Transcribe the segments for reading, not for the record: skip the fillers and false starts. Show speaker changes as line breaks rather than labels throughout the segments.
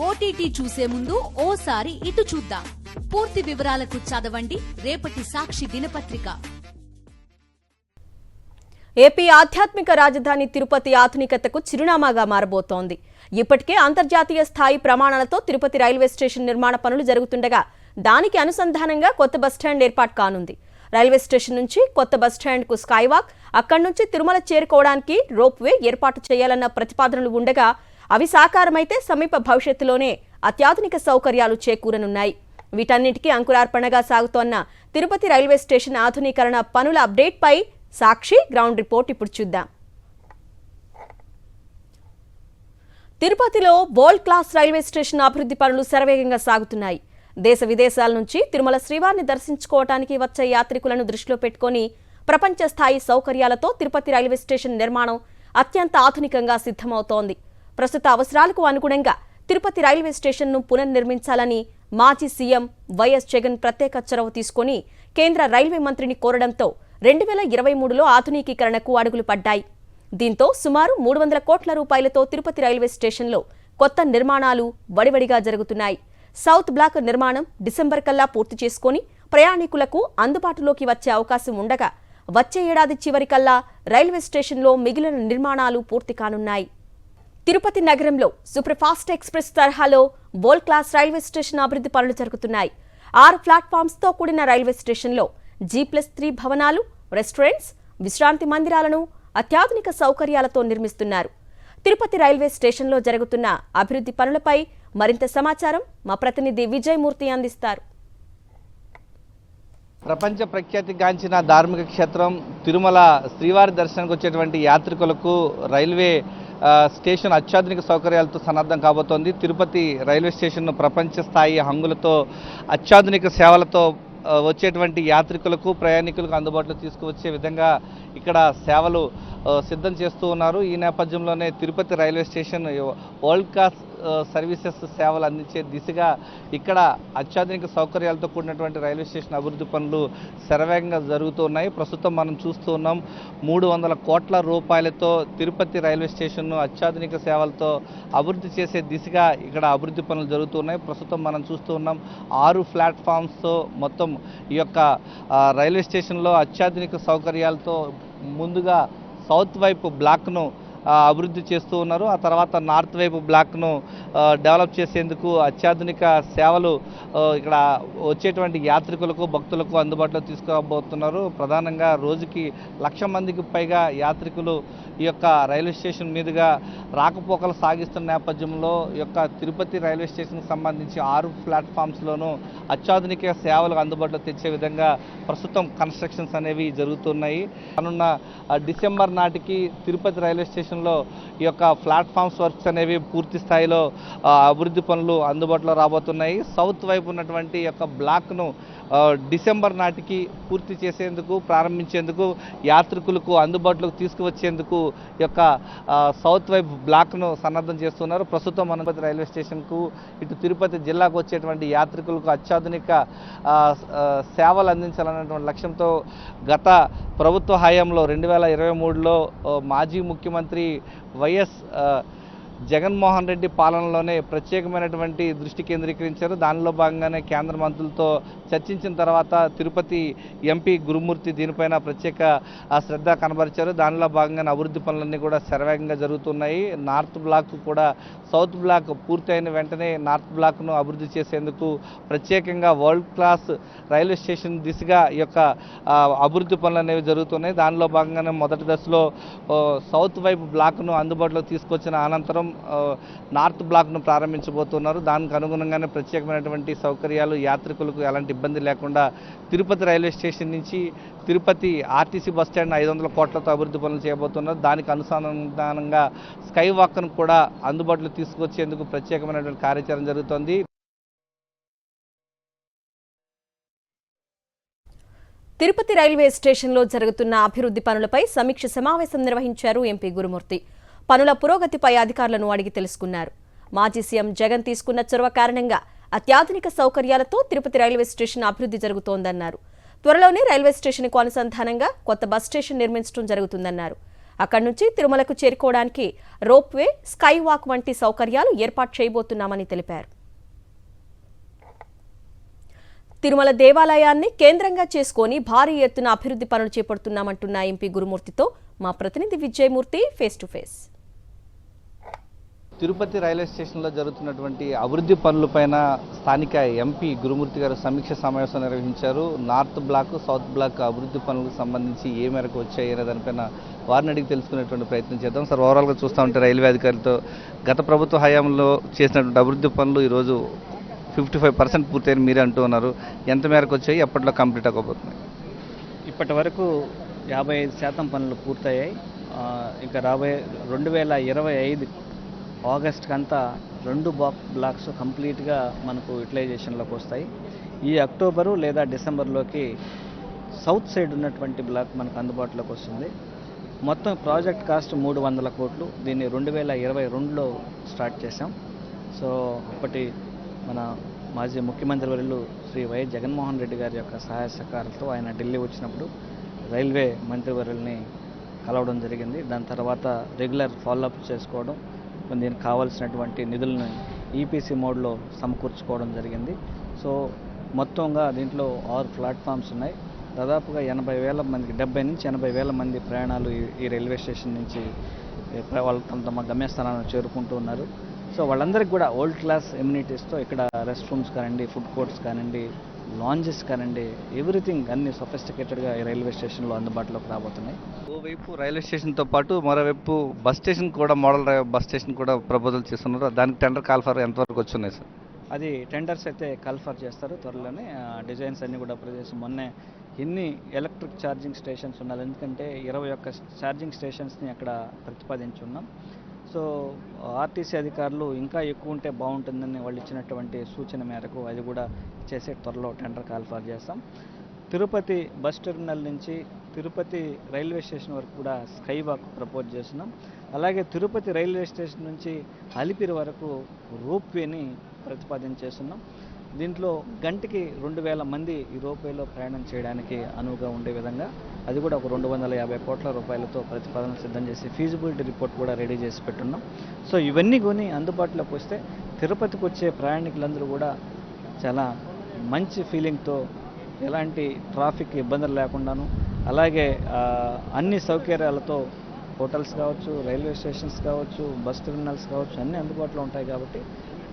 OTT చూసే ముందు ఓసారి ఇటు చూద్దాం. పూర్తి వివరాలకు చదవండి రేపటి సాక్షి దినపత్రిక.
ఏపీ ఆధ్యాత్మిక రాజధాని తిరుపతి ఆధునికతకు చిరునామాగా మారబోతోంది. ఇప్పటికే అంతర్జాతీయ స్థాయి ప్రమాణాలతో తిరుపతి రైల్వే స్టేషన్ నిర్మాణ పనులు జరుగుతుండగా దానికి అనుసంధానంగా కొత్త బస్టాండ్ ఏర్పాటు కానుంది. రైల్వే స్టేషన్ నుంచి కొత్త బస్టాండ్కు స్కైవాక్, అక్కడి నుంచి తిరుమల చేరుకోవడానికి రోప్వే ఏర్పాటు చేయాలన్న ప్రతిపాదనలు ఉండగా అవి సాకారమైతే సమీప భవిష్యత్తులోనే అత్యాధునిక సౌకర్యాలు చేకూరనున్నాయి. వీటన్నిటికీ అంకురార్పణగా సాగుతోన్న తిరుపతి రైల్వే స్టేషన్ ఆధునీకరణ పనుల అప్డేట్పై సాక్షి గ్రౌండ్ రిపోర్ట్ ఇప్పుడు చూద్దాం. తిరుపతిలో వరల్డ్ క్లాస్ రైల్వే స్టేషన్ అభివృద్ధి పనులు శరవేగంగా సాగుతున్నాయి. దేశ విదేశాల నుంచి తిరుమల శ్రీవారిని దర్శించుకోవడానికి వచ్చే యాత్రికులను దృష్టిలో పెట్టుకుని ప్రపంచ స్థాయి సౌకర్యాలతో తిరుపతి రైల్వే స్టేషన్ నిర్మాణం అత్యంత ఆధునికంగా సిద్ధమవుతోంది. ప్రస్తుత అవసరాలకు అనుగుణంగా తిరుపతి రైల్వే స్టేషన్ను పునర్నిర్మించాలని మాజీ సీఎం వైఎస్ జగన్ ప్రత్యేక చొరవ తీసుకుని కేంద్ర రైల్వే మంత్రిని కోరడంతో 2023లో ఆధునికీకరణకు అడుగులు పడ్డాయి. దీంతో సుమారు 300 కోట్ల రూపాయలతో తిరుపతి రైల్వే స్టేషన్లో కొత్త నిర్మాణాలు వడివడిగా జరుగుతున్నాయి. సౌత్ బ్లాక్ నిర్మాణం డిసెంబర్ కల్లా పూర్తి చేసుకుని ప్రయాణికులకు అందుబాటులోకి వచ్చే అవకాశం ఉండగా వచ్చే ఏడాది చివరికల్లా రైల్వే స్టేషన్లో మిగిలిన నిర్మాణాలు పూర్తి కానున్నాయి. తిరుపతి నగరంలో సూపర్ఫాస్ట్ ఎక్స్ప్రెస్ తరహాలో వరల్డ్ క్లాస్ రైల్వే స్టేషన్ అభివృద్ధి పనులు జరుగుతున్నాయి. 6 ప్లాట్ఫామ్స్తో కూడిన రైల్వే స్టేషన్లో G+3 భవనాలు, రెస్టారెంట్స్, విశ్రాంతి మందిరాలను అత్యాధునిక సౌకర్యాలతో నిర్మిస్తున్నారు. తిరుపతి రైల్వే స్టేషన్లో జరుగుతున్న అభివృద్ధి పనులపై మరింత సమాచారం మా ప్రతినిధి విజయమూర్తి అందిస్తారు.
ప్రపంచ ప్రఖ్యాతిగాంచిన ధార్మిక క్షేత్రం తిరుమల శ్రీవారి దర్శనానికి వచ్చేటువంటి యాత్రికులకు రైల్వే స్టేషన్ అత్యాధునిక సౌకర్యాలతో సన్నద్ధం కాబోతోంది. తిరుపతి రైల్వే స్టేషన్ను ప్రపంచ స్థాయి హంగులతో అత్యాధునిక సేవలతో వచ్చేటువంటి యాత్రికులకు ప్రయాణికులకు అందుబాటులో తీసుకువచ్చే విధంగా ఇక్కడ సేవలు సిద్ధం చేస్తూ ఉన్నారు. ఈ నేపథ్యంలోనే Tirupati railway station world class services సేవలు అందించే దిశగా ఇక్కడ అత్యాధునిక సౌకర్యాలతో కూడినటువంటి రైల్వే స్టేషన్ అభివృద్ధి పనులు శరవేగంగా జరుగుతూ ఉన్నాయి. ప్రస్తుతం మనం చూస్తూ ఉన్నాం 300 కోట్ల రూపాయలతో తిరుపతి రైల్వే స్టేషన్ను అత్యాధునిక సేవలతో అభివృద్ధి చేసే దిశగా ఇక్కడ అభివృద్ధి పనులు జరుగుతున్నాయి. ప్రస్తుతం మనం చూస్తూ ఉన్నాం 6 ప్లాట్ఫామ్స్తో మొత్తం ఈ యొక్క రైల్వే స్టేషన్లో అత్యాధునిక సౌకర్యాలతో ముందుగా సౌత్ వైపు బ్లాక్ను అభివృద్ధి చేస్తూ ఉన్నారు. ఆ తర్వాత నార్త్ వైపు బ్లాక్ను డెవలప్ చేసేందుకు అత్యాధునిక సేవలు ఇక్కడ వచ్చేటువంటి యాత్రికులకు భక్తులకు అందుబాటులో తీసుకురాబోతున్నారు. ప్రధానంగా రోజుకి 1,00,000 మందికి పైగా యాత్రికులు ఈ యొక్క రైల్వే స్టేషన్ మీదుగా రాకపోకలు సాగిస్తున్న నేపథ్యంలో ఈ యొక్క తిరుపతి రైల్వే స్టేషన్కి సంబంధించి 6 ప్లాట్ఫామ్స్లోనూ అత్యాధునిక సేవలు అందుబాటులో తెచ్చే విధంగా ప్రస్తుతం కన్స్ట్రక్షన్స్ అనేవి జరుగుతున్నాయి. రానున్న డిసెంబర్ నాటికి తిరుపతి రైల్వే స్టేషన్లో ఈ యొక్క ప్లాట్ఫామ్స్ వర్క్స్ అనేవి పూర్తి స్థాయిలో అభివృద్ధి పనులు అందుబాటులో రాబోతున్నాయి. సౌత్ వైపు ఉన్నటువంటి యొక్క బ్లాక్ను డిసెంబర్ నాటికి పూర్తి చేసేందుకు ప్రారంభించేందుకు యాత్రికులకు అందుబాటులోకి తీసుకువచ్చేందుకు ఈ యొక్క సౌత్ వైపు బ్లాక్ను సన్నద్ధం చేస్తున్నారు. ప్రస్తుతం మన రైల్వే స్టేషన్కు ఇటు తిరుపతి జిల్లాకు వచ్చేటువంటి యాత్రికులకు అత్యాధునిక సేవలు అందించాలన్నటువంటి లక్ష్యంతో గత ప్రభుత్వ హయాంలో 2023లో మాజీ ముఖ్యమంత్రి వైఎస్ జగన్మోహన్ రెడ్డి పాలనలోనే ప్రత్యేకమైనటువంటి దృష్టి కేంద్రీకరించారు. దానిలో భాగంగానే కేంద్ర మంత్రులతో చర్చించిన తర్వాత తిరుపతి ఎంపీ గురుమూర్తి దీనిపైన ప్రత్యేక శ్రద్ధ కనబరిచారు. దానిలో భాగంగానే అభివృద్ధి పనులన్నీ కూడా శరవేగంగా జరుగుతున్నాయి. నార్త్ బ్లాక్ కూడా సౌత్ బ్లాక్ పూర్తయిన వెంటనే నార్త్ బ్లాక్ను అభివృద్ధి చేసేందుకు ప్రత్యేకంగా వరల్డ్ క్లాస్ రైల్వే స్టేషన్ దిశగా ఈ యొక్క అభివృద్ధి పనులు అనేవి జరుగుతున్నాయి. దానిలో భాగంగానే మొదటి దశలో సౌత్ వైపు బ్లాక్ను అందుబాటులో తీసుకొచ్చిన అనంతరం నార్త్ బ్లాక్ను ప్రారంభించబోతున్నారు. దానికి అనుగుణంగానే ప్రత్యేకమైనటువంటి సౌకర్యాలు యాత్రికులకు ఎలాంటి ఇబ్బంది లేకుండా తిరుపతి రైల్వే స్టేషన్ నుంచి తిరుపతి ఆర్టీసీ బస్టాండ్ 500 కోట్లతో అభివృద్ధి పనులు చేయబోతున్నారు. దానికి అనుసంధానంగా స్కై వాక్ను కూడా అందుబాటులో తీసుకొచ్చేందుకు ప్రత్యేకమైనటువంటి కార్యాచరణ జరుగుతోంది.
తిరుపతి రైల్వే స్టేషన్లో జరుగుతున్న అభివృద్ధి పనులపై సమీక్ష సమావేశం నిర్వహించారు ఎంపీ గురుమూర్తి. పనుల పురోగతిపై అధికారులను అడిగి తెలుసుకున్నారు. మాజీ సీఎం జగన్ తీసుకున్న చొరవ కారణంగా అత్యాధునిక సౌకర్యాలతో తిరుపతి రైల్వే స్టేషన్ అభివృద్ధి జరుగుతోందన్నారు. త్వరలోనే రైల్వే స్టేషన్కు అనుసంధానంగా కొత్త బస్ స్టేషన్ నిర్మించడం జరుగుతుందన్నారు. అక్కడి నుంచి తిరుమలకు చేరుకోవడానికి రోప్వే, స్కై వాక్ వంటి సౌకర్యాలు ఏర్పాటు చేయబోతున్నామని తెలిపారు. తిరుమల దేవాలయాన్ని కేంద్రంగా చేసుకుని భారీ ఎత్తున అభివృద్ధి పనులు చేపడుతున్నామంటున్న ఎంపీ గురుమూర్తితో మా ప్రతినిధి Vijayamurthy face to face.
Tirupati railway స్టేషన్లో జరుగుతున్నటువంటి అభివృద్ధి పనులపైన స్థానిక ఎంపీ గురుమూర్తి గారు సమీక్ష సమావేశం నిర్వహించారు. నార్త్ బ్లాక్, సౌత్ బ్లాక్ అభివృద్ధి పనులకు సంబంధించి ఏ మేరకు వచ్చాయి అనే దానిపైన వారిని అడిగి తెలుసుకునేటువంటి ప్రయత్నం చేద్దాం. సార్, ఓవరాల్గా చూస్తూ ఉంటే రైల్వే అధికారులతో గత ప్రభుత్వ హయాంలో చేసినటువంటి అభివృద్ధి పనులు ఈరోజు 55% పూర్తయిన మీరే అంటూ ఉన్నారు. ఎంత మేరకు వచ్చాయి, ఎప్పట్లో కంప్లీట్ అవ్వబోతున్నాయి?
ఇప్పటి వరకు 55% పనులు పూర్తయ్యాయి. ఇంకా రాబోయే 2025 ఆగస్ట్కి అంతా 2 బ్లాక్స్ కంప్లీట్గా మనకు యూటిలైజేషన్లోకి వస్తాయి. ఈ అక్టోబరు లేదా డిసెంబర్లోకి సౌత్ సైడ్ ఉన్నటువంటి బ్లాక్ మనకు అందుబాటులోకి వస్తుంది. మొత్తం ప్రాజెక్ట్ కాస్ట్ 300 కోట్లు. దీన్ని 2022లో స్టార్ట్ చేశాం. సో అప్పటి మన మాజీ ముఖ్యమంత్రి వర్యులు శ్రీ వైఎస్ జగన్మోహన్ రెడ్డి గారి యొక్క సహాయ సహకారాలతో ఆయన ఢిల్లీ వచ్చినప్పుడు రైల్వే మంత్రివర్యుల్ని కలవడం జరిగింది. దాని తర్వాత రెగ్యులర్ ఫాలోఅప్ చేసుకోవడం, దీనికి కావాల్సినటువంటి నిధులను ఈపీసీ మోడ్లో సమకూర్చుకోవడం జరిగింది. సో మొత్తంగా దీంట్లో 6 ప్లాట్ఫామ్స్ ఉన్నాయి. దాదాపుగా 80,000 మందికి 70 నుంచి 80,000 మంది ప్రయాణాలు ఈ రైల్వే స్టేషన్ నుంచి వాళ్ళు తమ గమ్యస్థానాలను చేరుకుంటూ ఉన్నారు. సో వాళ్ళందరికీ కూడా వరల్డ్ క్లాస్ ఎమ్యూనిటీస్తో ఇక్కడ రెస్ట్ రూమ్స్ కానివ్వండి, ఫుడ్ కోర్ట్స్ కానివ్వండి, లాంజెస్ కానివ్వండి, ఎవ్రీథింగ్ అన్ని సొఫిస్టికేటెడ్గా ఈ రైల్వే స్టేషన్లో అందుబాటులోకి రాబోతున్నాయి.
ఓవైపు రైల్వే స్టేషన్తో పాటు మరోవైపు బస్ స్టేషన్ కూడా, మోడల్ బస్ స్టేషన్ కూడా ప్రపోజల్ చేస్తున్నారు. దానికి టెండర్ కాల్ఫర్ ఎంతవరకు వచ్చున్నాయి సార్?
అది టెండర్స్ అయితే కాల్ఫర్ చేస్తారు త్వరలోనే. డిజైన్స్ అన్నీ కూడా ప్రదేశం మొన్నే ఎన్ని ఎలక్ట్రిక్ ఛార్జింగ్ స్టేషన్స్ ఉన్నాయి, ఎందుకంటే 21 ఛార్జింగ్ స్టేషన్స్ని అక్కడ ప్రతిపాదించున్నాం. సో ఆర్టీసీ అధికారులు ఇంకా ఎక్కువ ఉంటే బాగుంటుందని వాళ్ళు ఇచ్చినటువంటి సూచన మేరకు అది కూడా చేసే త్వరలో టెండర్ కాల్ఫర్ చేస్తాం. తిరుపతి బస్ టెర్మినల్ నుంచి తిరుపతి రైల్వే స్టేషన్ వరకు కూడా స్కై వాక్ ప్రపోజ్ చేస్తున్నాం. అలాగే తిరుపతి రైల్వే స్టేషన్ నుంచి అలిపిరి వరకు రోప్వేని ప్రతిపాదించేస్తున్నాం. దీంట్లో గంటకి 2,000 మంది ఈ రోప్వేలో ప్రయాణం చేయడానికి అనువుగా ఉండే విధంగా అది కూడా ఒక 250 కోట్ల రూపాయలతో ప్రతిపాదన సిద్ధం చేసి ఫీజిబిలిటీ రిపోర్ట్ కూడా రెడీ చేసి పెట్టున్నాం. సో ఇవన్నీ కొని అందుబాటులోకి వస్తే తిరుపతికి వచ్చే ప్రయాణికులందరూ కూడా చాలా మంచి ఫీలింగ్తో, ఎలాంటి ట్రాఫిక్ ఇబ్బందులు లేకుండాను, అలాగే అన్ని సౌకర్యాలతో హోటల్స్ కావచ్చు, రైల్వే స్టేషన్స్ కావచ్చు, బస్ టెర్మినల్స్ కావచ్చు, అన్నీ అందుబాటులో ఉంటాయి. కాబట్టి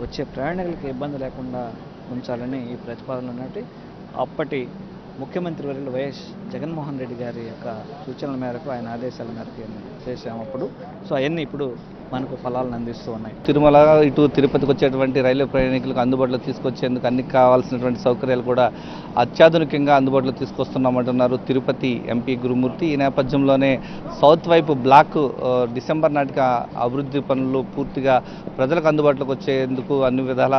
వచ్చే ప్రయాణికులకి ఇబ్బంది లేకుండా ఉంచాలని ఈ ప్రతిపాదనలు ఉన్నట్టు అప్పటి ముఖ్యమంత్రి వర్యులు వైఎస్ జగన్మోహన్ రెడ్డి గారి యొక్క సూచనల మేరకు, ఆయన ఆదేశాల మేరకు చేసాము అప్పుడు. సో అవన్నీ ఇప్పుడు మనకు ఫలాలను అందిస్తూ ఉన్నాయి.
తిరుమల ఇటు తిరుపతికి వచ్చేటువంటి రైల్వే ప్రయాణికులకు అందుబాటులో తీసుకొచ్చేందుకు అన్ని కావాల్సినటువంటి సౌకర్యాలు కూడా అత్యాధునికంగా అందుబాటులో తీసుకొస్తున్నామంటున్నారు తిరుపతి ఎంపీ గురుమూర్తి. ఈ నేపథ్యంలోనే సౌత్ వైపు బ్లాక్ డిసెంబర్ నాటికి అభివృద్ధి పనులు పూర్తిగా ప్రజలకు అందుబాటులోకి వచ్చేందుకు అన్ని విధాల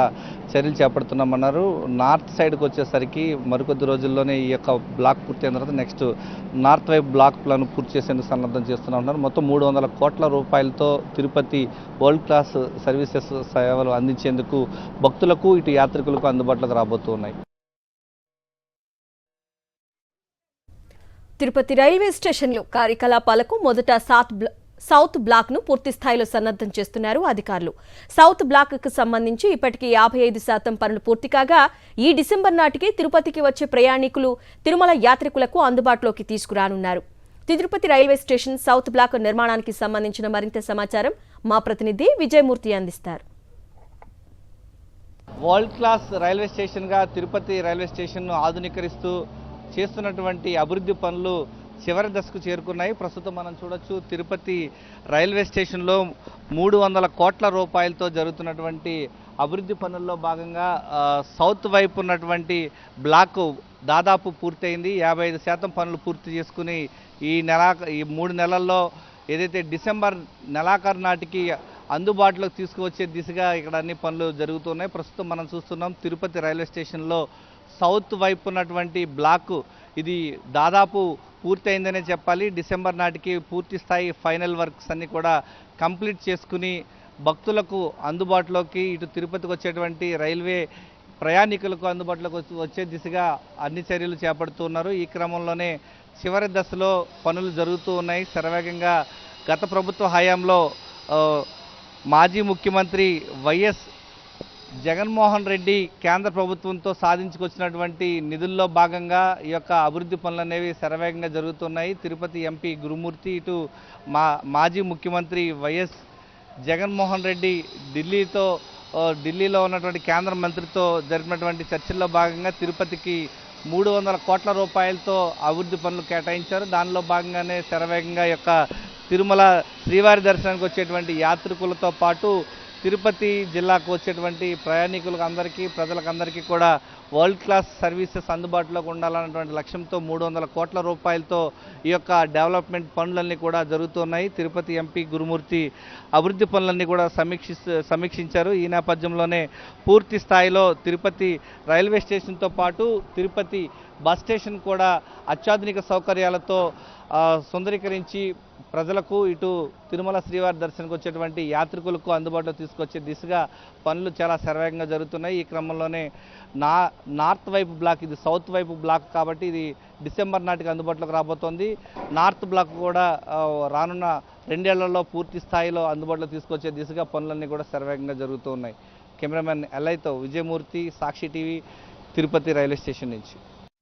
చర్యలు చేపడుతున్నామన్నారు. నార్త్ సైడ్కి వచ్చేసరికి మరికొద్ది రోజుల్లోనే ఈ యొక్క బ్లాక్ పూర్తి అయిన తర్వాత నెక్స్ట్ నార్త్ వైపు బ్లాక్ ప్లాన్ పూర్తి చేసేందుకు సన్నద్ధం చేస్తున్నామన్నారు. మొత్తం 300 కోట్ల రూపాయలతో తిరుపతి వరల్డ్ క్లాస్ సర్వీసెస్ సేవలు అందించేందుకు భక్తులకు ఇటు యాత్రికులకు అందుబాటులోకి రాబోతున్నాయి.
తిరుపతి రైల్వే స్టేషన్లో కార్యకలాపాలకు మొదట సౌత్ బ్లాక్ ను పూర్తి స్థాయిలో సన్నద్ధం చేస్తున్నారు అధికారులు. సౌత్ బ్లాక్ కు సంబంధించి ఇప్పటికీ 55% పనులు పూర్తి కాగా ఈ డిసెంబర్ నాటికి తిరుపతికి వచ్చే ప్రయాణికులు, తిరుమల యాత్రికులకు అందుబాటులోకి తీసుకురానున్నారు. Tirupati railway station south block నిర్మాణానికి సంబంధించిన మరింత సమాచారం మా ప్రతినిధి విజయమూర్తి అందిస్తారు.
వరల్డ్ క్లాస్ రైల్వే స్టేషన్గా తిరుపతి రైల్వే స్టేషన్ను ఆధునీకరిస్తూ చేస్తున్నటువంటి అభివృద్ధి పనులు చివరి దశకు చేరుకున్నాయి. ప్రస్తుతం మనం చూడొచ్చు, తిరుపతి రైల్వే స్టేషన్లో 300 కోట్ల రూపాయలతో జరుగుతున్నటువంటి అభివృద్ధి పనుల్లో భాగంగా సౌత్ వైపు ఉన్నటువంటి బ్లాక్ దాదాపు పూర్తయింది. 55% పనులు పూర్తి చేసుకుని ఈ 3 నెలల్లో ఏదైతే డిసెంబర్ నెలాఖరు నాటికి అందుబాటులోకి తీసుకువచ్చే దిశగా ఇక్కడ అన్ని పనులు జరుగుతున్నాయి. ప్రస్తుతం మనం చూస్తున్నాం తిరుపతి రైల్వే స్టేషన్లో సౌత్ వైపు ఉన్నటువంటి బ్లాక్ ఇది దాదాపు పూర్తయిందనే చెప్పాలి. డిసెంబర్ నాటికి పూర్తి స్థాయి ఫైనల్ వర్క్స్ అన్ని కూడా కంప్లీట్ చేసుకుని భక్తులకు అందుబాటులోకి, ఇటు తిరుపతికి వచ్చేటువంటి రైల్వే ప్రయాణికులకు అందుబాటులోకి వచ్చే దిశగా అన్ని చర్యలు చేపడుతున్నారు. ఈ క్రమంలోనే చివరి దశలో పనులు జరుగుతూ ఉన్నాయి. శరవేగంగా గత ప్రభుత్వ హయాంలో మాజీ ముఖ్యమంత్రి వైఎస్ జగన్మోహన్ రెడ్డి కేంద్ర ప్రభుత్వంతో సాధించుకొచ్చినటువంటి నిధుల్లో భాగంగా ఈ యొక్క అభివృద్ధి పనులు అనేవి శరవేగంగా జరుగుతున్నాయి. తిరుపతి ఎంపీ గురుమూర్తి, ఇటు మాజీ ముఖ్యమంత్రి వైఎస్ జగన్మోహన్ రెడ్డి ఢిల్లీలో ఉన్నటువంటి కేంద్ర మంత్రితో జరిపినటువంటి చర్చల్లో భాగంగా తిరుపతికి 300 కోట్ల రూపాయలతో అభివృద్ధి పనులు కేటాయించారు. దానిలో భాగంగానే శరవేగంగా యొక్క తిరుమల శ్రీవారి దర్శనానికి వచ్చేటువంటి యాత్రికులతో పాటు తిరుపతి జిల్లాకు వచ్చేటువంటి ప్రజలకందరికీ కూడా వరల్డ్ క్లాస్ సర్వీసెస్ అందుబాటులోకి ఉండాలన్నటువంటి లక్ష్యంతో 300 కోట్ల రూపాయలతో ఈ యొక్క డెవలప్మెంట్ పనులన్నీ కూడా జరుగుతున్నాయి. తిరుపతి ఎంపీ గురుమూర్తి అభివృద్ధి పనులన్నీ కూడా సమీక్షించారు. ఈ నేపథ్యంలోనే పూర్తి స్థాయిలో తిరుపతి రైల్వే స్టేషన్తో పాటు తిరుపతి బస్ స్టేషన్ కూడా అత్యాధునిక సౌకర్యాలతో సుందరీకరించి ప్రజలకు, ఇటు తిరుమల శ్రీవారి దర్శనకు వచ్చేటువంటి యాత్రికులకు అందుబాటులో తీసుకొచ్చే దిశగా పనులు చాలా శరవేగంగా జరుగుతున్నాయి. ఈ క్రమంలోనే నార్త్ వైపు బ్లాక్, ఇది సౌత్ వైపు బ్లాక్ కాబట్టి ఇది డిసెంబర్ నాటికి అందుబాటులోకి రాబోతోంది. నార్త్ బ్లాక్ కూడా రానున్న 2 ఏళ్లలో పూర్తి స్థాయిలో అందుబాటులో తీసుకొచ్చే దిశగా పనులన్నీ కూడా శరవేగంగా జరుగుతూ ఉన్నాయి. కెమెరామెన్ ఎల్ఐతో విజయమూర్తి, సాక్షి టీవీ, తిరుపతి రైల్వే స్టేషన్ నుంచి.